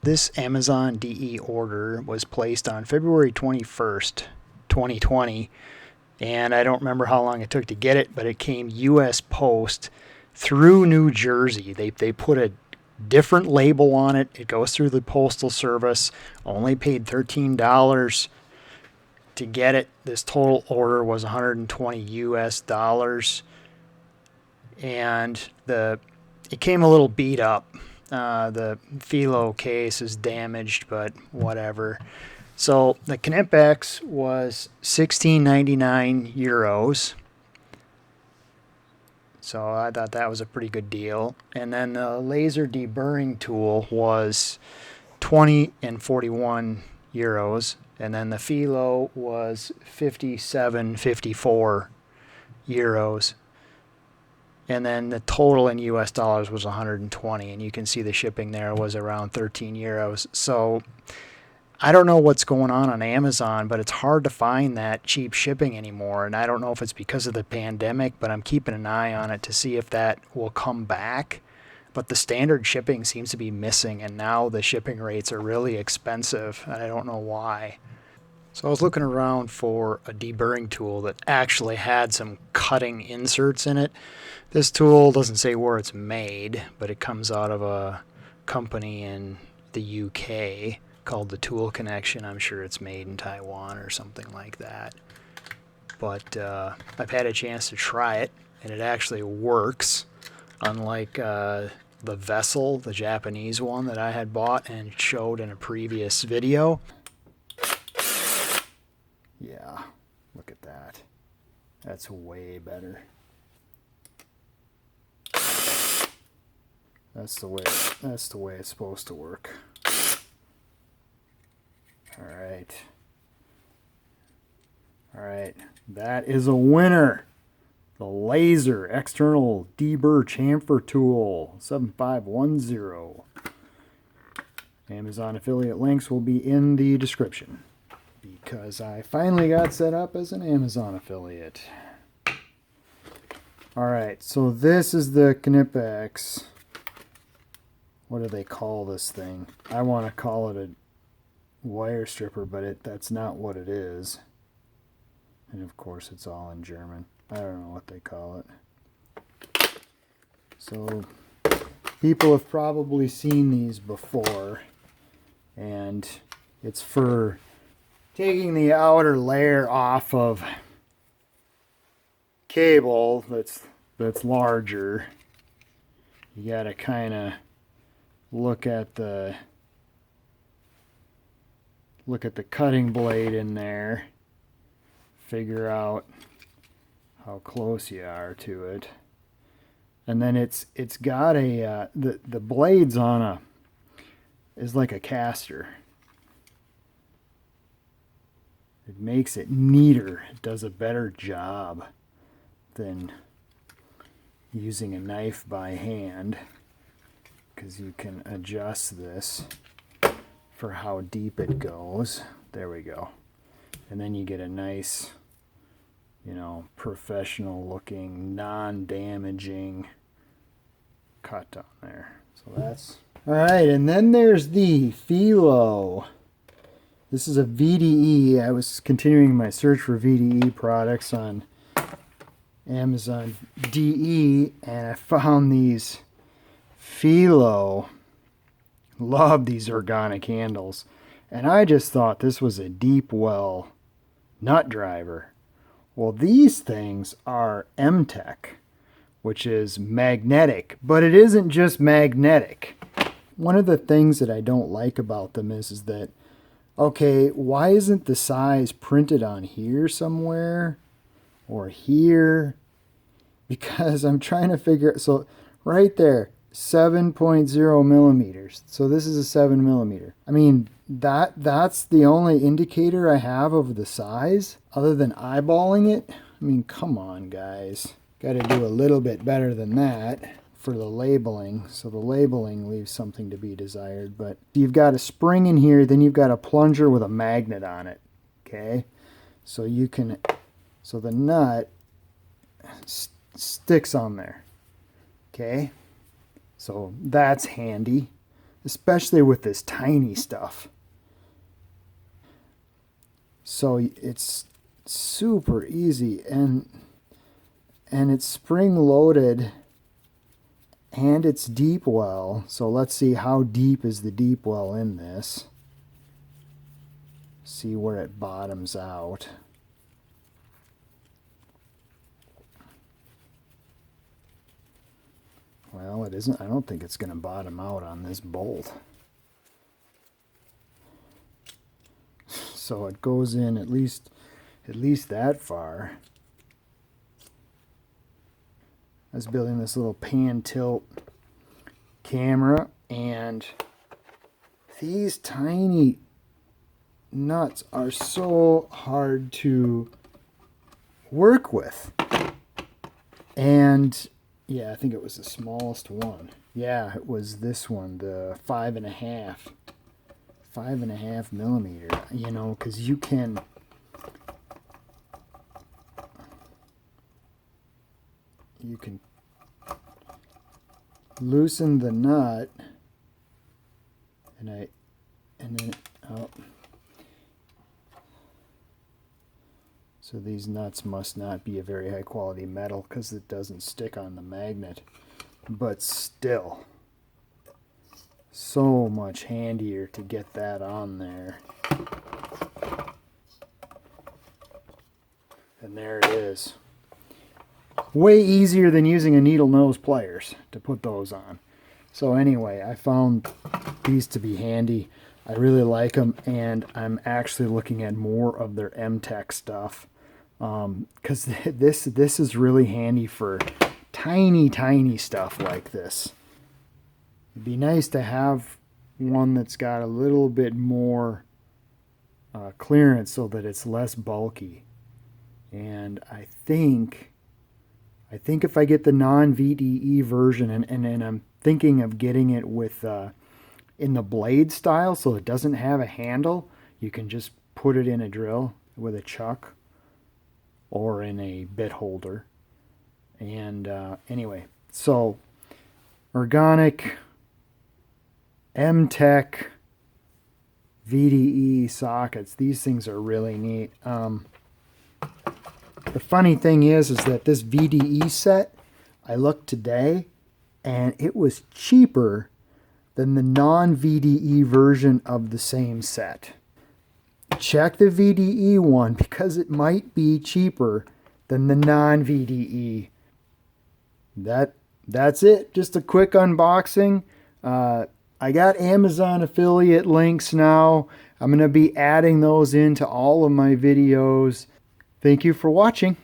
This Amazon DE order was placed on February 21st, 2020, and I don't remember how long it took to get it, but it came U.S. Post through New Jersey. They put a different label on it. It goes through the Postal Service. Only paid $13 to get it. This total order was 120 US dollars, and it came a little beat up. The Felo case is damaged, but whatever. So the Knipex was 16.99 euros. So I thought that was a pretty good deal. And then the laser deburring tool was 20 and 41 euros. And then the Felo was 57.54 euros. And then the total in US dollars was 120, and you can see the shipping there was around 13 euros. So I don't know what's going on Amazon, but it's hard to find that cheap shipping anymore. And I don't know if it's because of the pandemic, but I'm keeping an eye on it to see if that will come back. But the standard shipping seems to be missing, and now the shipping rates are really expensive, and I don't know why. So I was looking around for a deburring tool that actually had some cutting inserts in it. This tool doesn't say where it's made, but it comes out of a company in the UK called the Tool Connection. I'm sure it's made in Taiwan or something like that. But I've had a chance to try it, and it actually works, unlike the Vessel, the Japanese one that I had bought and showed in a previous video. Yeah, look at that. That's way better. That's the way it's supposed to work. All right, that is a winner. The laser external deburr chamfer tool, 7510. Amazon affiliate links will be in the description, because I finally got set up as an Amazon affiliate. All right, so this is the Knipex. What do they call this thing? I want to call it a wire stripper, but that's not what it is. And of course it's all in German. I don't know what they call it. So people have probably seen these before, and it's for taking the outer layer off of cable that's larger. You gotta kind of look at the cutting blade in there, figure out how close you are to it, and then it's got a the blades on is like a caster. It makes it neater. It does a better job than using a knife by hand, because you can adjust this for how deep it goes. There we go. And then you get a nice, professional looking, non-damaging cut on there. So that's all right. And then there's the Felo. This is a VDE. I was continuing my search for VDE products on Amazon DE, and I found these Felo. Love these organic handles. And I just thought this was a deep well nut driver. Well, these things are m-tec, which is magnetic, but it isn't just magnetic. One of the things that I don't like about them is that, okay, why isn't the size printed on here somewhere or here? Because I'm trying to figure, so right there, 7.0 millimeters. So this is a 7 millimeter. I mean, that's the only indicator I have of the size other than eyeballing it. I mean, come on, guys. Got to do a little bit better than that for the labeling. So the labeling leaves something to be desired. But you've got a spring in here, then you've got a plunger with a magnet on it. Okay? So the nut sticks on there. Okay? So that's handy. especially with this tiny stuff. So it's super easy, and it's spring loaded, and it's deep well. So let's see, how deep is the deep well in this. See where it bottoms out. Well, it isn't. I don't think it's going to bottom out on this bolt. So it goes in at least that far. I was building this little pan tilt camera, and these tiny nuts are so hard to work with. And yeah, I think it was the smallest one. Yeah, it was this one, the 5.5 millimeter, you know, because you can loosen the nut, and then oh, so these nuts must not be a very high quality metal because it doesn't stick on the magnet, but still so much handier to get that on there. And there it is. Way easier than using a needle nose pliers to put those on. So anyway, I found these to be handy. I really like them, and I'm actually looking at more of their m-tec stuff, because this is really handy for tiny stuff like this. It'd be nice to have one that's got a little bit more clearance so that it's less bulky. And I think if I get the non-VDE version, and I'm thinking of getting it with in the blade style, so it doesn't have a handle. You can just put it in a drill with a chuck or in a bit holder. And anyway, so organic, m-tec, VDE sockets. These things are really neat. The funny thing is that this VDE set, I looked today, and it was cheaper than the non-VDE version of the same set. Check the VDE one because it might be cheaper than the non-VDE. That's it. Just a quick unboxing. I got Amazon affiliate links now. I'm going to be adding those into all of my videos. Thank you for watching.